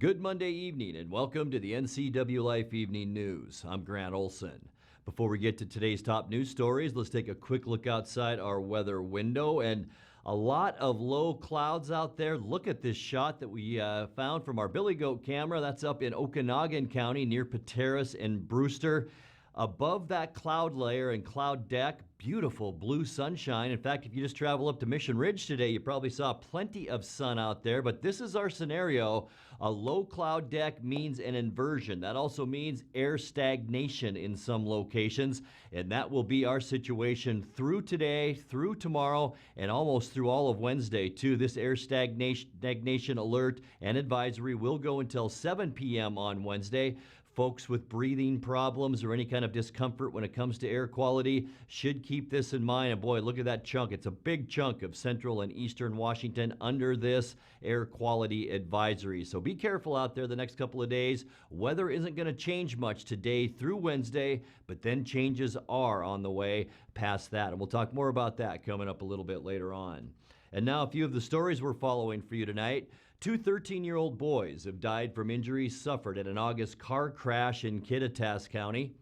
Good Monday evening and welcome to the NCWLIFE Evening News. I'm Grant Olson. Before we get to today's top news stories, let's take a quick look outside our weather window and a lot of low clouds out there. Look at this shot that we found from our Billy Goat camera. That's up in Okanagan County near Pateros and Brewster. Above that cloud layer and cloud deck, beautiful blue sunshine. In fact, if you just travel up to Mission Ridge today, you probably saw plenty of sun out there. But this is our scenario. A low cloud deck means an inversion. That also means air stagnation in some locations. And that will be our situation through today, through tomorrow, and almost through all of Wednesday, too. This air stagnation alert and advisory will go until 7 p.m. on Wednesday. Folks with breathing problems or any kind of discomfort when it comes to air quality should keep this in mind. And boy, look at that chunk. It's a big chunk of central and eastern Washington under this air quality advisory. So be careful out there the next couple of days. Weather isn't going to change much today through Wednesday, but then changes are on the way past that. And we'll talk more about that coming up a little bit later on. And now a few of the stories we're following for you tonight. Two 13-year-old boys have died from injuries suffered at an August car crash in Kittitas County.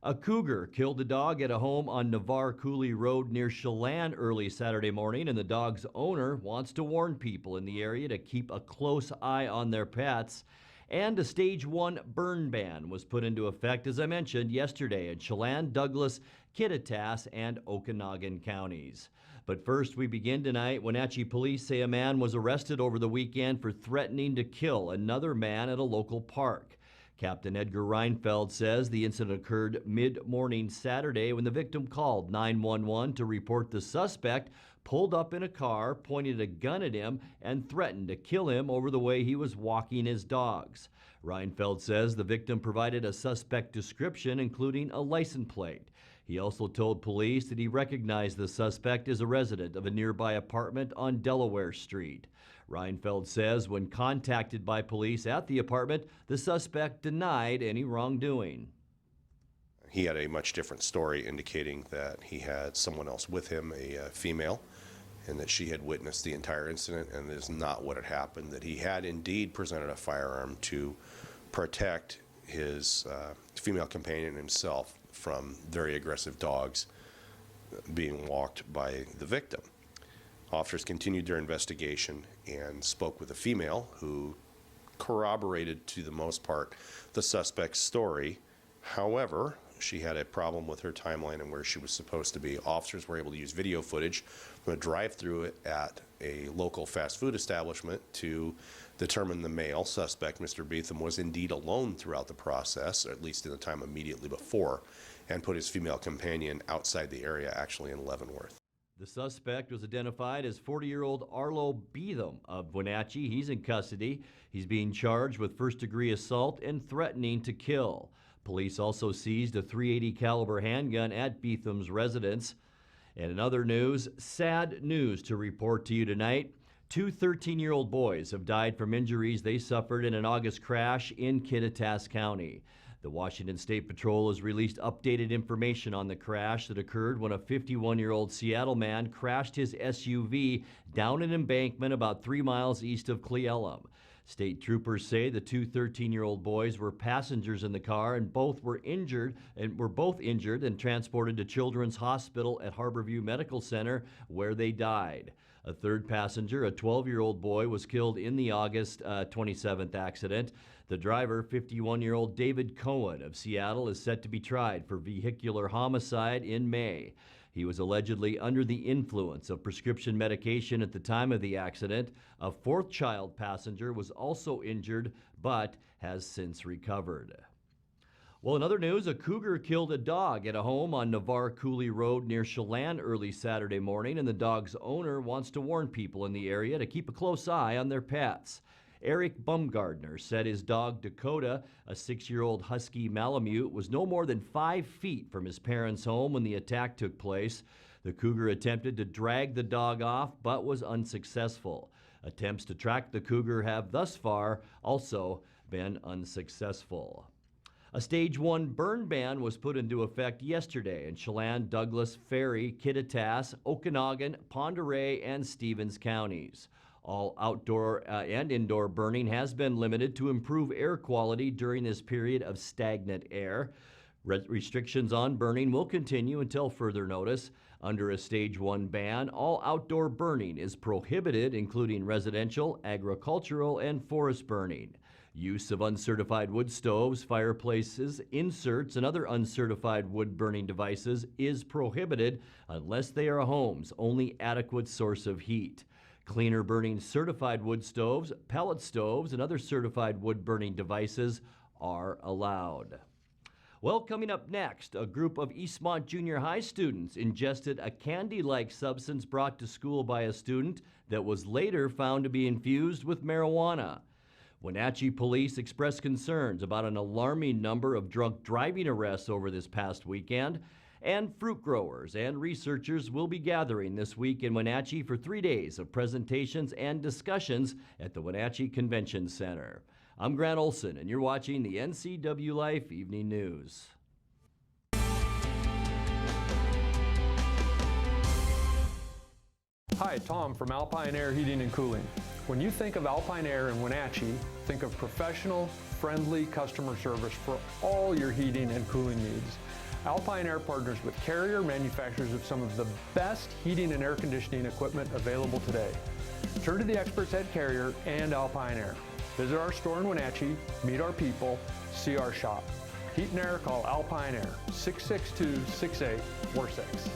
A cougar killed a dog at a home on Navarre Coulee Road near Chelan early Saturday morning, and the dog's owner wants to warn people in the area to keep a close eye on their pets. And a Stage 1 burn ban was put into effect, as I mentioned, yesterday in Chelan, Douglas, Kittitas, and Okanagan counties. But first, we begin tonight. Wenatchee police say a man was arrested over the weekend for threatening to kill another man at a local park. Captain Edgar Reinfeld says the incident occurred mid-morning Saturday when the victim called 911 to report the suspect pulled up in a car, pointed a gun at him, and threatened to kill him over the way he was walking his dogs. Reinfeld says the victim provided a suspect description, including a license plate. He also told police that he recognized the suspect as a resident of a nearby apartment on Delaware Street. Reinfeld says when contacted by police at the apartment, the suspect denied any wrongdoing. He had a much different story indicating that he had someone else with him, a female, and that she had witnessed the entire incident, and that is not what had happened, that he had indeed presented a firearm to protect his female companion himself from very aggressive dogs being walked by the victim. Officers continued their investigation and spoke with a female who corroborated, to the most part, the suspect's story. However, she had a problem with her timeline and where she was supposed to be. Officers were able to use video footage from a drive-through at a local fast food establishment to determine the male suspect, Mr. Beetham, was indeed alone throughout the process, or at least in the time immediately before, and put his female companion outside the area, actually in Leavenworth. The suspect was identified as 40-year-old Arlo Beetham of Wenatchee. He's in custody. He's being charged with first-degree assault and threatening to kill. Police also seized a .380 caliber handgun at Beetham's residence. And in other news, sad news to report to you tonight. Two 13-year-old boys have died from injuries they suffered in an August crash in Kittitas County. The Washington State Patrol has released updated information on the crash that occurred when a 51-year-old Seattle man crashed his SUV down an embankment about 3 miles east of Cle Elum. State troopers say the two 13-year-old boys were passengers in the car and both were injured and transported to Children's Hospital at Harborview Medical Center, where they died. A third passenger, a 12-year-old boy, was killed in the August 27th accident. The driver, 51-year-old David Cohen of Seattle, is set to be tried for vehicular homicide in May. He was allegedly under the influence of prescription medication at the time of the accident. A fourth child passenger was also injured, but has since recovered. Well, in other news, a cougar killed a dog at a home on Navarre Coulee Road near Chelan early Saturday morning, and the dog's owner wants to warn people in the area to keep a close eye on their pets. Eric Bumgardner said his dog Dakota, a 6-year-old husky Malamute, was no more than 5 feet from his parents' home when the attack took place. The cougar attempted to drag the dog off but was unsuccessful. Attempts to track the cougar have thus far also been unsuccessful. A Stage 1 burn ban was put into effect yesterday in Chelan, Douglas, Ferry, Kittitas, Okanagan, Pend Oreille, and Stevens counties. All outdoor and indoor burning has been limited to improve air quality during this period of stagnant air. Restrictions on burning will continue until further notice. Under a Stage 1 ban, all outdoor burning is prohibited, including residential, agricultural, and forest burning. Use of uncertified wood stoves, fireplaces, inserts, and other uncertified wood-burning devices is prohibited unless they are a home's only adequate source of heat. Cleaner burning certified wood stoves, pellet stoves, and other certified wood-burning devices are allowed. Well, coming up next, a group of Eastmont Junior High students ingested a candy-like substance brought to school by a student that was later found to be infused with marijuana. Wenatchee police expressed concerns about an alarming number of drunk driving arrests over this past weekend, and fruit growers and researchers will be gathering this week in Wenatchee for 3 days of presentations and discussions at the Wenatchee Convention Center. I'm Grant Olson, and you're watching the NCWLIFE Evening News. Hi, Tom from Alpine Air Heating and Cooling. When you think of Alpine Air in Wenatchee, think of professional, friendly customer service for all your heating and cooling needs. Alpine Air partners with Carrier, manufacturers of some of the best heating and air conditioning equipment available today. Turn to the experts at Carrier and Alpine Air. Visit our store in Wenatchee, meet our people, see our shop. Heat and air, call Alpine Air, 662-6846.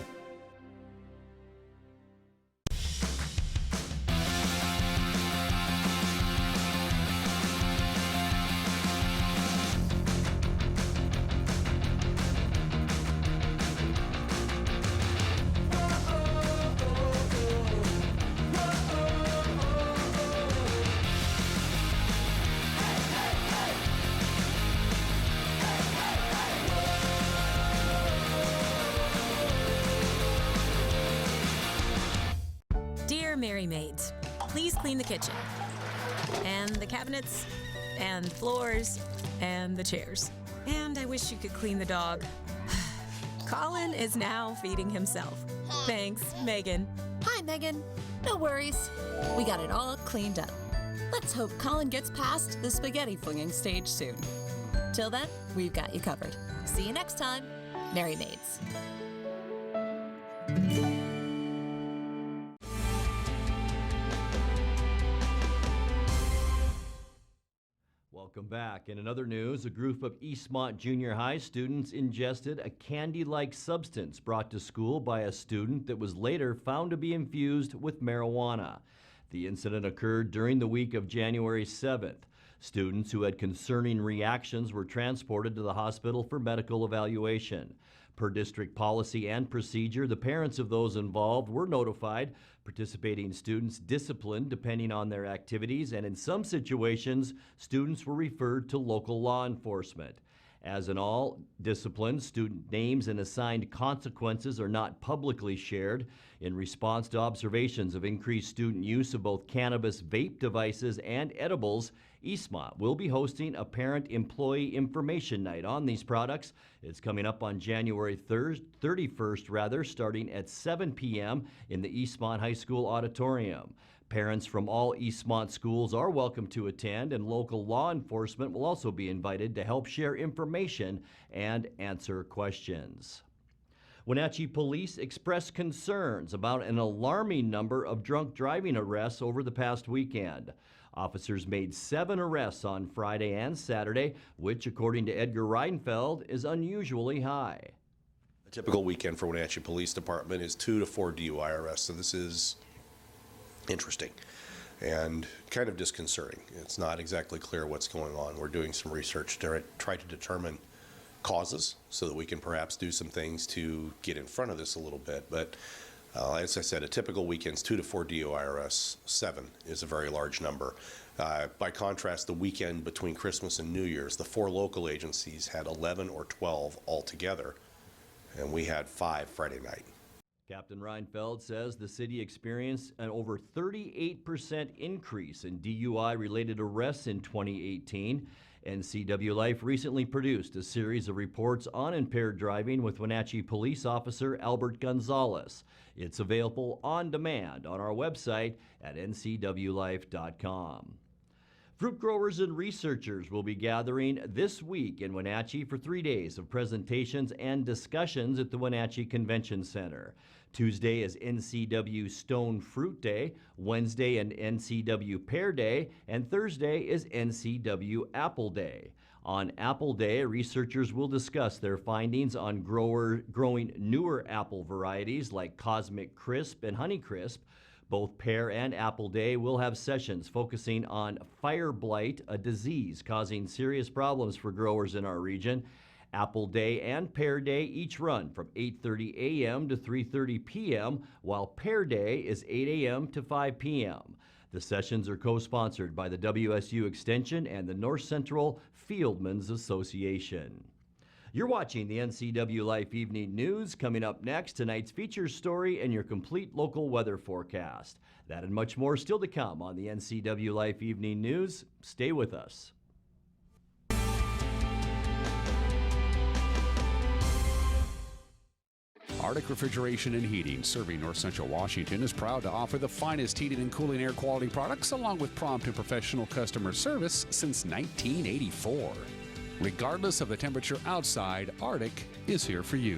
Dear Mary Maids, please clean the kitchen, and the cabinets, and the floors, and the chairs. And I wish you could clean the dog. Colin is now feeding himself. Thanks, Megan. Hi, Megan. No worries. We got it all cleaned up. Let's hope Colin gets past the spaghetti flinging stage soon. Till then, we've got you covered. See you next time. Mary Maids. Welcome back. In another news, a group of Eastmont Junior High students ingested a candy-like substance brought to school by a student that was later found to be infused with marijuana. The incident occurred during the week of January 7th. Students who had concerning reactions were transported to the hospital for medical evaluation. Per district policy and procedure, the parents of those involved were notified, participating students disciplined depending on their activities, and in some situations, students were referred to local law enforcement. As in all disciplines, student names and assigned consequences are not publicly shared. In response to observations of increased student use of both cannabis vape devices and edibles, Eastmont will be hosting a parent-employee information night on these products. It's coming up on January 31st, starting at 7 p.m. in the Eastmont High School auditorium. Parents from all Eastmont schools are welcome to attend, and local law enforcement will also be invited to help share information and answer questions. Wenatchee police expressed concerns about an alarming number of drunk driving arrests over the past weekend. Officers made 7 arrests on Friday and Saturday, which, according to Edgar Reinfeld, is unusually high. A typical weekend for Wenatchee Police Department is 2 to 4 DUI arrests, so this is interesting and kind of disconcerting. It's not exactly clear what's going on. We're doing some research to try to determine causes so that we can perhaps do some things to get in front of this a little bit. But as I said, a typical weekend's 2 to 4 DUI arrests. 7 is a very large number. By contrast, the weekend between Christmas and New Year's, the 4 local agencies had 11 or 12 altogether, and we had 5 Friday night. Captain Reinfeld says the city experienced an over 38% increase in DUI-related arrests in 2018. NCWLIFE recently produced a series of reports on impaired driving with Wenatchee Police Officer Albert Gonzalez. It's available on demand on our website at ncwlife.com. Fruit growers and researchers will be gathering this week in Wenatchee for 3 days of presentations and discussions at the Wenatchee Convention Center. Tuesday is NCW Stone Fruit Day, Wednesday an NCW Pear Day, and Thursday is NCW Apple Day. On Apple Day, researchers will discuss their findings on growing newer apple varieties like Cosmic Crisp and Honeycrisp. Both Pear and Apple Day will have sessions focusing on fire blight, a disease causing serious problems for growers in our region. Apple Day and Pear Day each run from 8:30 a.m. to 3:30 p.m., while Pear Day is 8 a.m. to 5 p.m. The sessions are co-sponsored by the WSU Extension and the North Central Fieldmen's Association. You're watching the NCWLIFE Evening News. Coming up next, tonight's features story and your complete local weather forecast. That and much more still to come on the NCWLIFE Evening News. Stay with us. Arctic Refrigeration and Heating, serving North Central Washington, is proud to offer the finest heating and cooling air quality products along with prompt and professional customer service since 1984. Regardless of the temperature outside, Arctic is here for you.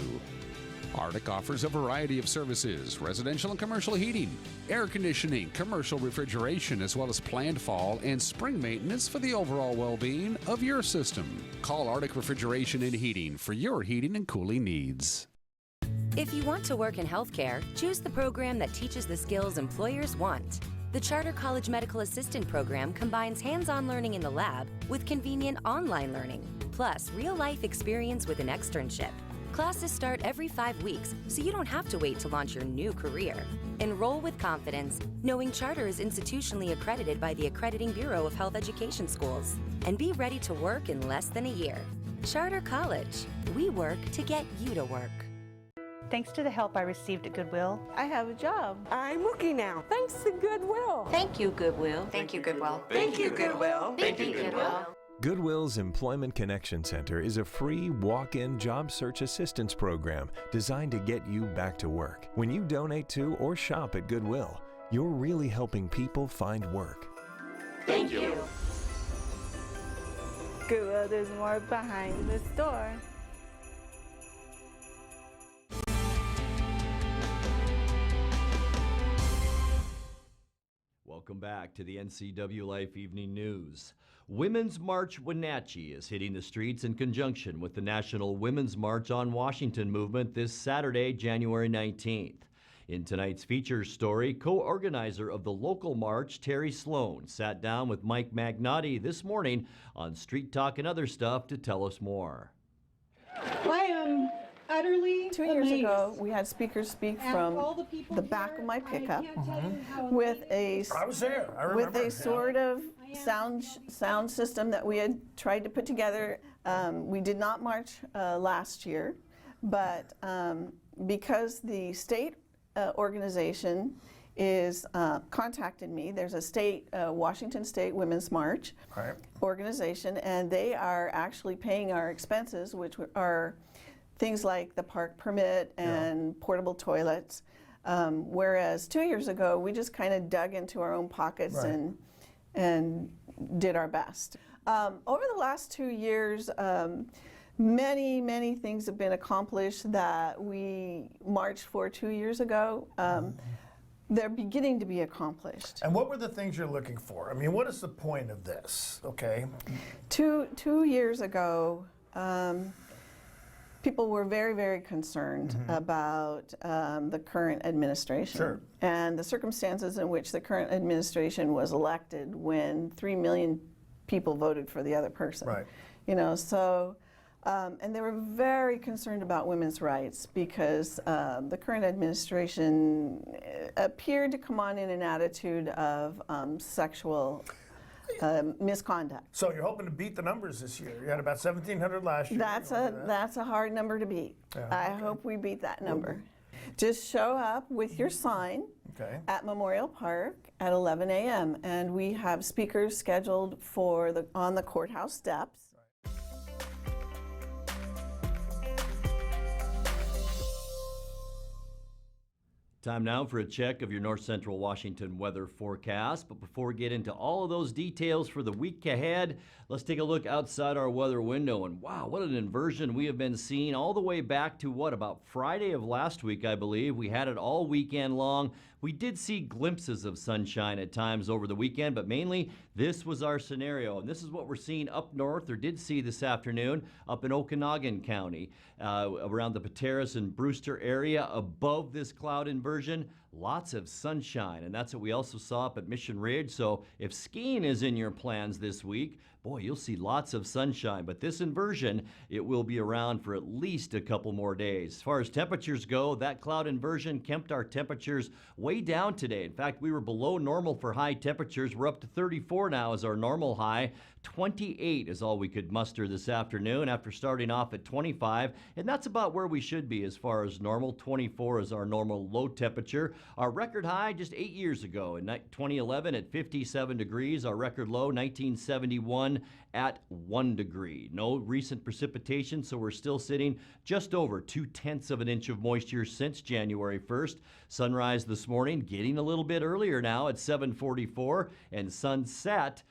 Arctic offers a variety of services: residential and commercial heating, air conditioning, commercial refrigeration, as well as planned fall and spring maintenance for the overall well-being of your system. Call Arctic Refrigeration and Heating for your heating and cooling needs. If you want to work in healthcare, choose the program that teaches the skills employers want. The Charter College Medical Assistant Program combines hands-on learning in the lab with convenient online learning, plus real-life experience with an externship. Classes start every 5 weeks, so you don't have to wait to launch your new career. Enroll with confidence, knowing Charter is institutionally accredited by the Accrediting Bureau of Health Education Schools, and be ready to work in less than a year. Charter College. We work to get you to work. Thanks to the help I received at Goodwill, I have a job. I'm working now, thanks to Goodwill. Thank you, Goodwill. Thank you, Goodwill. Thank you, Goodwill. Thank you, Goodwill. Goodwill's Employment Connection Center is a free walk-in job search assistance program designed to get you back to work. When you donate to or shop at Goodwill, you're really helping people find work. Thank you. Goodwill, there's more behind the store. Welcome back to the NCWLIFE Evening News. Women's March Wenatchee is hitting the streets in conjunction with the National Women's March on Washington movement this Saturday, January 19th. In tonight's features story, co-organizer of the local march, Terry Sloan, sat down with Mike Magnotti this morning on Street Talk and Other Stuff to tell us more. I am utterly 2 years ago, we had speakers speak from the back of my pickup with a sort of sound system that we had tried to put together. We did not march last year, but because the state organization is contacted me. There's a state, Washington State Women's March organization, and they are actually paying our expenses, which are things like the park permit and portable toilets. Whereas 2 years ago, we just kind of dug into our own pockets and did our best. Over the last 2 years, many things have been accomplished that we marched for 2 years ago. They're beginning to be accomplished. And what were the things you're looking for? I mean, what is the point of this? Okay. Two years ago, people were very concerned about the current administration and the circumstances in which the current administration was elected when 3 million people voted for the other person. You know, so, and they were very concerned about women's rights because the current administration appeared to come on in an attitude of sexual misconduct. So you're hoping to beat the numbers this year. You had about 1,700 last year. That's a hard number to beat. I hope we beat that number. Just show up with your sign at Memorial Park at 11 a.m. and we have speakers scheduled for on the courthouse steps. Time now for a check of your North Central Washington weather forecast. But before we get into all of those details for the week ahead, let's take a look outside our weather window. And wow, what an inversion we have been seeing all the way back to about Friday of last week, I believe. We had it all weekend long. We did see glimpses of sunshine at times over the weekend, but mainly this was our scenario. And this is what we're seeing up north, or did see this afternoon, up in Okanagan County, around the Pateros and Brewster area. Above this cloud inversion, lots of sunshine, and that's what we also saw up at Mission Ridge. So if skiing is in your plans this week, boy, you'll see lots of sunshine. But this inversion, it will be around for at least a couple more days. As far as temperatures go, that cloud inversion kept our temperatures way down today. In fact, we were below normal for high temperatures. We're up to 34 now as our normal high. 28 is all we could muster this afternoon after starting off at 25, and that's about where we should be as far as normal. 24 is our normal low temperature. Our record high just 8 years ago in 2011 at 57 degrees. Our record low 1971 at 1 degree. No recent precipitation, so we're still sitting just over 0.2 of an inch of moisture since January 1st. Sunrise this morning getting a little bit earlier now at 7:44, and sunset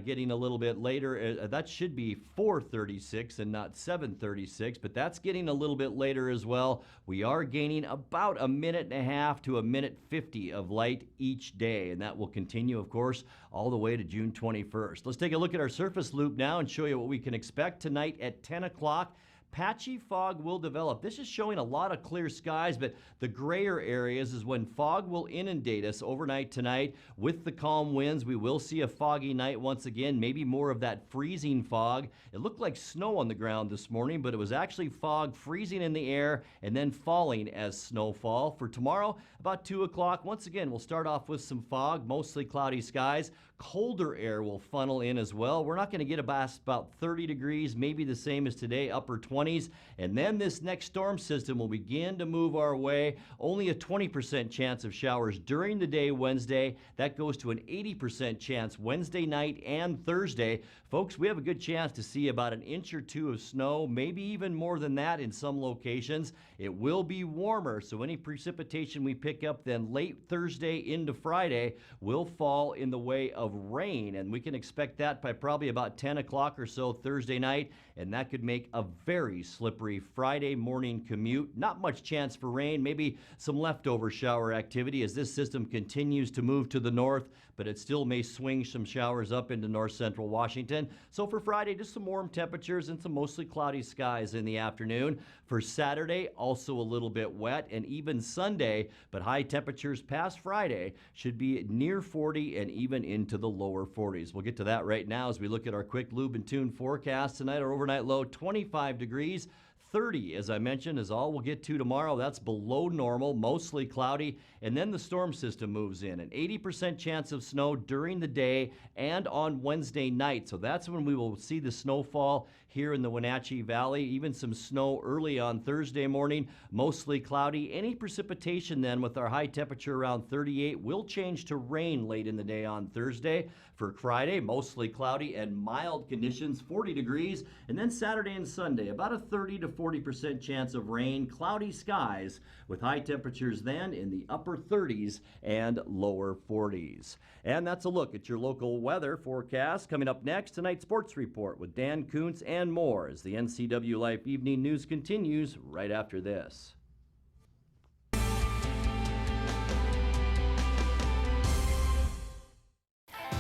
getting a little bit later. That should be 4:36 and not 7:36, but that's getting a little bit later as well. We are gaining about 1.5 minutes to 1:50 of light each day, and that will continue, of course, all the way to June 21st. Let's take a look at our surface loop now and show you what we can expect tonight at 10 o'clock. Patchy fog will develop. This is showing a lot of clear skies, but the grayer areas is when fog will inundate us overnight tonight. With the calm winds, we will see a foggy night once again, maybe more of that freezing fog. It looked like snow on the ground this morning, but it was actually fog freezing in the air and then falling as snowfall. For tomorrow, about 2 o'clock, once again, we'll start off with some fog, mostly cloudy skies. Colder air will funnel in as well. We're not going to get about 30 degrees, maybe the same as today, upper 20s. And then this next storm system will begin to move our way. Only a 20% chance of showers during the day Wednesday. That goes to an 80% chance Wednesday night and Thursday. Folks, we have a good chance to see about 1 inch or 2 of snow, maybe even more than that in some locations. It will be warmer, so any precipitation we pick up then late Thursday into Friday will fall in the way of rain, and we can expect that by probably about 10 o'clock or so Thursday night, and that could make a very slippery Friday morning commute. Not much chance for rain, maybe some leftover shower activity as this system continues to move to the north, but it still may swing some showers up into north central Washington. So for Friday, just some warm temperatures and some mostly cloudy skies in the afternoon. For Saturday, also a little bit wet, and even Sunday, but high temperatures past Friday should be near 40 and even into the lower 40s. We'll get to that right now as we look at our quick lube and tune forecast tonight. Our overnight low 25 degrees. 30, as I mentioned, is all we'll get to tomorrow. That's below normal, mostly cloudy, and then the storm system moves in. An 80% chance of snow during the day and on Wednesday night. So that's when we will see the snowfall here in the Wenatchee Valley. Even some snow early on Thursday morning, mostly cloudy. Any precipitation then with our high temperature around 38 will change to rain late in the day on Thursday. For Friday, mostly cloudy and mild conditions, 40 degrees. And then Saturday and Sunday, about a 30 to 40% chance of rain, cloudy skies with high temperatures then in the upper 30s and lower 40s. And that's a look at your local weather forecast. Coming up next, tonight's sports report with Dan Kuntz and more as the NCWLIFE Evening News continues right after this.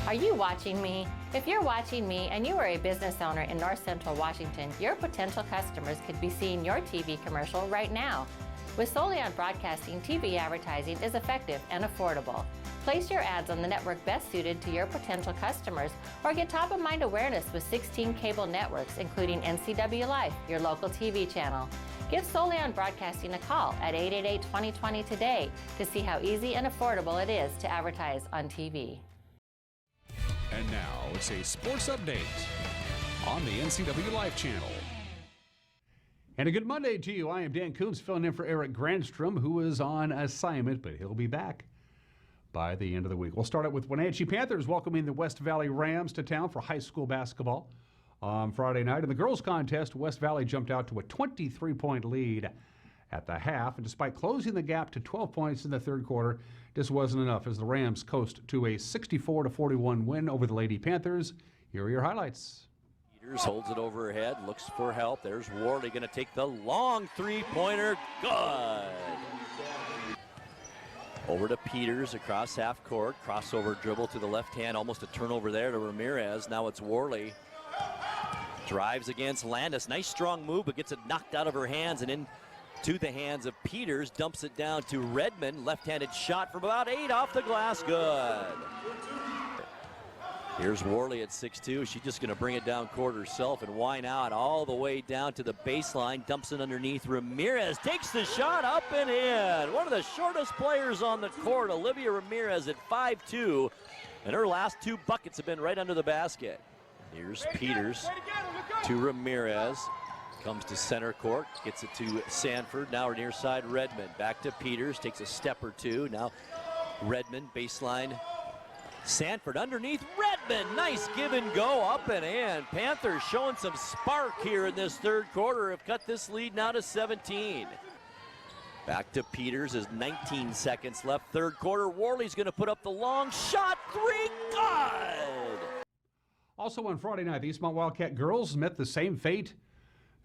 Are you watching me? If you're watching me and you are a business owner in North Central Washington, your potential customers could be seeing your TV commercial right now. With Solely on Broadcasting, TV advertising is effective and affordable. Place your ads on the network best suited to your potential customers, or get top-of-mind awareness with 16 cable networks, including NCWLIFE, your local TV channel. Give Solely on Broadcasting a call at 888-2020 today to see how easy and affordable it is to advertise on TV. And now it's a sports update on the NCWLIFE channel. And a good Monday to you. I am Dan Kuntz filling in for Eric Grandstrom, who is on assignment, but he'll be back by the end of the week. We'll start out with Wenatchee Panthers welcoming the West Valley Rams to town for high school basketball on Friday night. In the girls' contest, West Valley jumped out to a 23-point lead at the half, and despite closing the gap to 12 points in the third quarter, this wasn't enough as the Rams coast to a 64-41 win over the Lady Panthers. Here are your highlights. Peters holds it over her head, looks for help. There's Worley going to take the long three-pointer. Good. Over to Peters across half court. Crossover dribble to the left hand. Almost a turnover there to Ramirez. Now it's Worley. Drives against Landis. Nice strong move, but gets it knocked out of her hands and into the hands of Peters. Dumps it down to Redmond. Left-handed shot from about 8 off the glass. Good. Here's Worley at 6'2". She's just going to bring it down court herself and whine out all the way down to the baseline. Dumps it underneath. Ramirez takes the shot up and in. One of the shortest players on the court, Olivia Ramirez at 5'2", and her last 2 buckets have been right under the basket. Here's Peters to Ramirez. Comes to center court, gets it to Sanford. Now near side Redmond. Back to Peters, takes a step or two. Now Redmond, baseline. Sanford underneath Redmond. Nice give and go up and in. Panthers showing some spark here in this third quarter. Have cut this lead now to 17. Back to Peters as 19 seconds left. Third quarter. Worley's going to put up the long shot. 3. Good. Also on Friday night, the Eastmont Wildcat girls met the same fate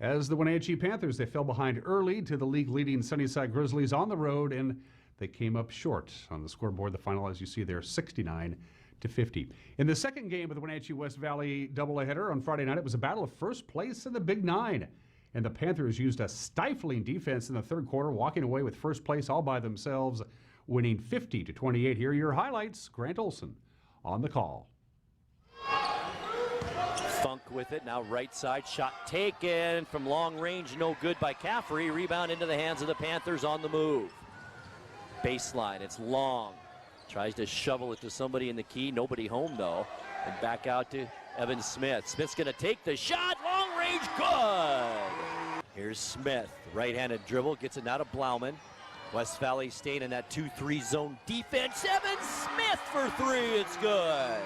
as the Wenatchee Panthers. They fell behind early to the league-leading Sunnyside Grizzlies on the road, and they came up short on the scoreboard. The final, as you see there, 69-50. In the second game of the Wenatchee West Valley doubleheader on Friday night, it was a battle of first place in the Big Nine. And the Panthers used a stifling defense in the third quarter, walking away with first place all by themselves, winning 50-28. Here are your highlights. Grant Olson on the call. Funk with it, now right side, shot taken from long range, no good by Caffrey. Rebound into the hands of the Panthers on the move. Baseline, it's long. Tries to shovel it to somebody in the key, nobody home though. And back out to Evan Smith. Smith's gonna take the shot, long range, good! Here's Smith, right-handed dribble, gets it now to Blauman. West Valley staying in that 2-3 zone defense. Evan Smith for 3, it's good.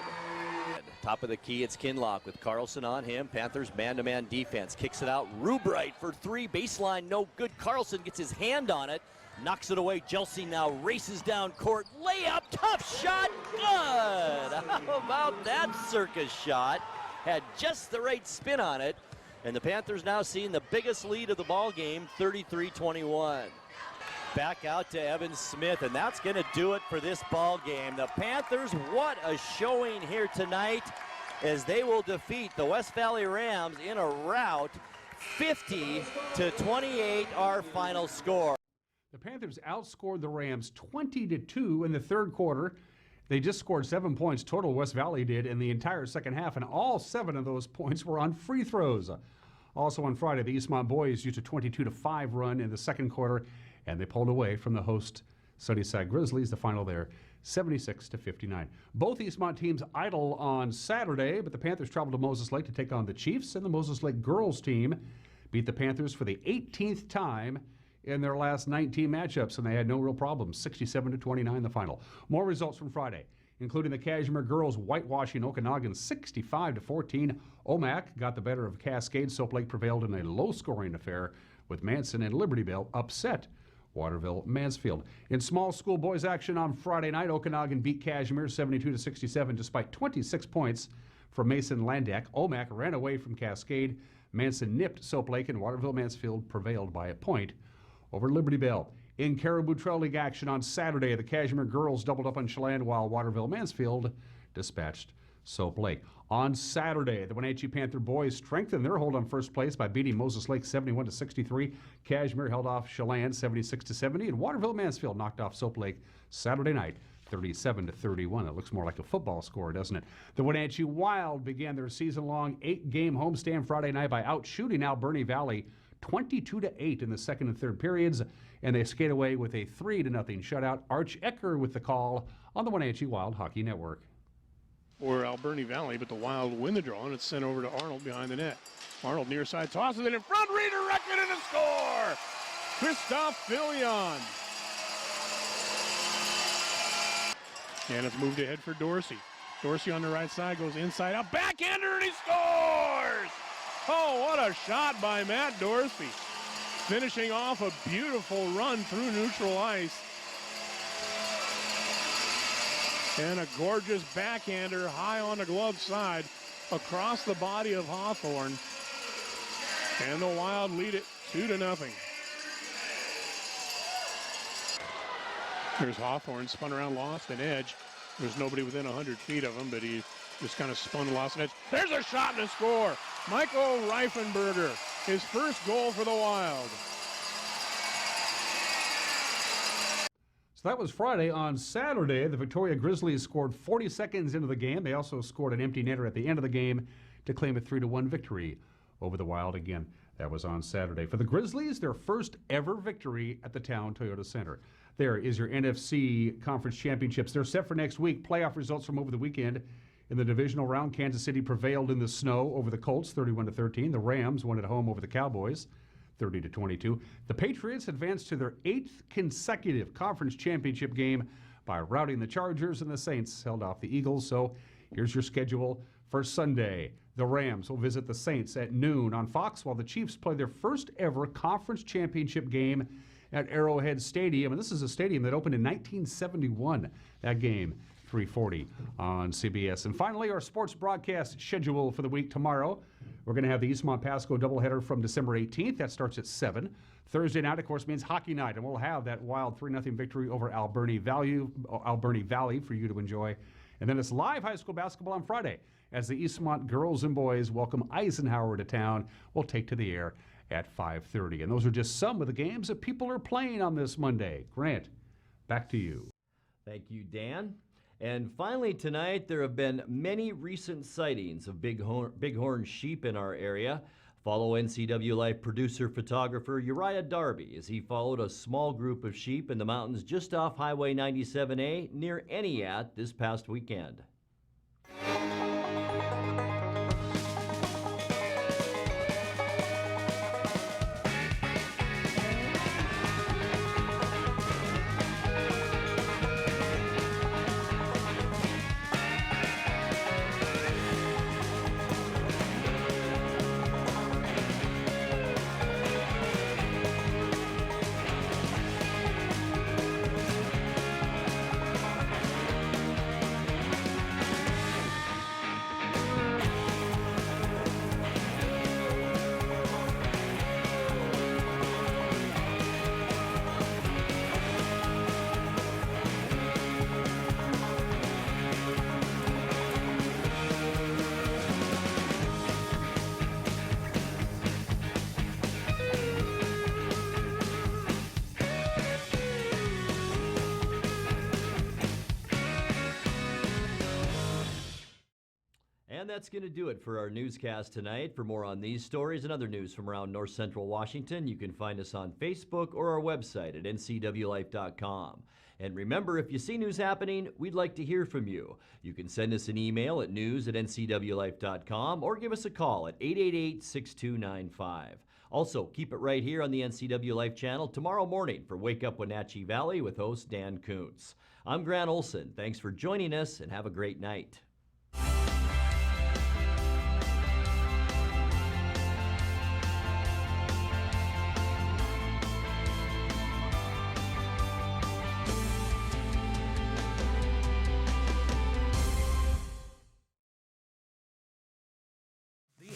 Top of the key, it's Kinlock with Carlson on him. Panthers man-to-man defense. Kicks it out. Rubright for 3. Baseline, no good. Carlson gets his hand on it. Knocks it away. Chelsea now races down court. Layup, tough shot, good. How about that circus shot? Had just the right spin on it. And the Panthers now seeing the biggest lead of the ball game, 33-21. Back out to Evan Smith, and that's going to do it for this ball game. The Panthers, what a showing here tonight as they will defeat the West Valley Rams in a rout. 50-28, our final score. The Panthers outscored the Rams 20-2 in the third quarter. They just scored 7 points total, West Valley did, in the entire second half, and all 7 of those points were on free throws. Also on Friday, the Eastmont boys used a 22-5 run in the second quarter, and they pulled away from the host Sunnyside Grizzlies. The final there, 76-59. Both Eastmont teams idle on Saturday, but the Panthers traveled to Moses Lake to take on the Chiefs, and the Moses Lake girls team beat the Panthers for the 18th time in their last 19 matchups, and they had no real problems. 67-29 the final. More results from Friday, including the Cashmere girls whitewashing Okanagan 65-14. Omak got the better of Cascade. Soap Lake prevailed in a low-scoring affair with Manson and Liberty Bell upset Waterville Mansfield. In small school boys action on Friday night, Okanagan beat Cashmere 72-67 despite 26 points from Mason Landak. Omak ran away from Cascade. Manson nipped Soap Lake, and Waterville Mansfield prevailed by a point over Liberty Bell. In Caribou Trail League action on Saturday, the Cashmere girls doubled up on Chelan while Waterville Mansfield dispatched Soap Lake. On Saturday, the Wenatchee Panther boys strengthened their hold on first place by beating Moses Lake 71-63. Cashmere held off Chelan 76-70, and Waterville Mansfield knocked off Soap Lake Saturday night 37-31. It looks more like a football score, doesn't it? The Wenatchee Wild began their season-long 8-game homestand Friday night by outshooting Alberni Valley 22-8 in the second and third periods, and they skate away with a 3-0 shutout. Arch Ecker with the call on the Wenatchee Wild Hockey Network. for Alberni Valley, but the Wild win the draw, and it's sent over to Arnold behind the net. Arnold near side tosses it in front, redirected, and a score! Christoph Fillion. And it's moved ahead for Dorsey. Dorsey on the right side goes inside out, backhander, and he scores! Oh, what a shot by Matt Dorsey. Finishing off a beautiful run through neutral ice. And a gorgeous backhander high on the glove side across the body of Hawthorne. And the Wild lead it 2-0. There's Hawthorne, spun around, lost an edge. There's nobody within 100 feet of him, but he just kind of spun, lost an edge. There's a shot and a score. Michael Reifenberger, his first goal for the Wild. So that was Friday. On Saturday, the Victoria Grizzlies scored 40 seconds into the game. They also scored an empty netter at the end of the game to claim a 3-1 victory over the Wild again. That was on Saturday. For the Grizzlies, their first ever victory at the Town Toyota Center. There is your NFC Conference Championships. They're set for next week. Playoff results from over the weekend. In the divisional round, Kansas City prevailed in the snow over the Colts, 31-13. The Rams won at home over the Cowboys, 30-22. The Patriots advanced to their 8th consecutive conference championship game by routing the Chargers, and the Saints held off the Eagles. So here's your schedule for Sunday. The Rams will visit the Saints at noon on Fox, while the Chiefs play their first ever conference championship game at Arrowhead Stadium. And this is a stadium that opened in 1971. That game, 3:40 on CBS. And finally, our sports broadcast schedule for the week tomorrow. We're going to have the Eastmont Pasco doubleheader from December 18th. That starts at 7. Thursday night, of course, means hockey night, and we'll have that Wild 3-0 victory over Alberni Valley for you to enjoy. And then it's live high school basketball on Friday as the Eastmont girls and boys welcome Eisenhower to town. We'll take to the air at 5:30. And those are just some of the games that people are playing on this Monday. Grant, back to you. Thank you, Dan. And finally tonight, there have been many recent sightings of bighorn sheep in our area. Follow NCWLIFE producer-photographer Uriah Darby as he followed a small group of sheep in the mountains just off Highway 97A near Eniat this past weekend. And that's going to do it for our newscast tonight. For more on these stories and other news from around North Central Washington, you can find us on Facebook or our website at ncwlife.com. And remember, if you see news happening, we'd like to hear from you. You can send us an email at news@ncwlife.com or give us a call at 888-6295. Also, keep it right here on the NCW Life channel tomorrow morning for Wake Up Wenatchee Valley with host Dan Kuntz. I'm Grant Olson. Thanks for joining us and have a great night.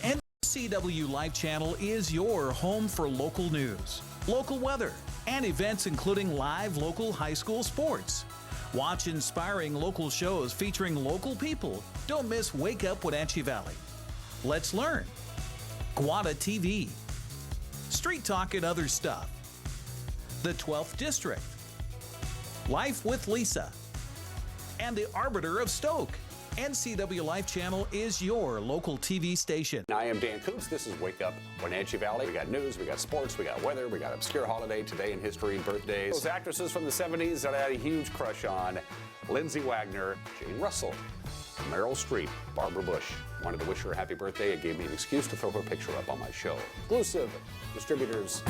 NCW Life channel is your home for local news, local weather, and events including live local high school sports. Watch inspiring local shows featuring local people. Don't miss Wake Up Wenatchee Valley. Let's learn. Guada TV. Street Talk and Other Stuff. The 12th District. Life with Lisa. And the Arbiter of Stoke. NCW Life channel is your local TV station. I am Dan Kuntz. This is Wake Up Wenatchee Valley. We got news, we got sports, we got weather, we got obscure holiday, today in history, birthdays. Those actresses from the 70s that I had a huge crush on. Lindsay Wagner, Jane Russell. Meryl Streep, Barbara Bush. Wanted to wish her a happy birthday. It gave me an excuse to throw her picture up on my show. Exclusive distributors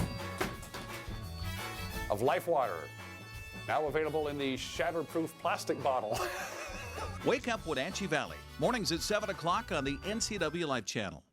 of Life Water. Now available in the shatterproof plastic bottle. Wake up Wenatchee Valley. Mornings at 7 o'clock on the NCWLIFE channel.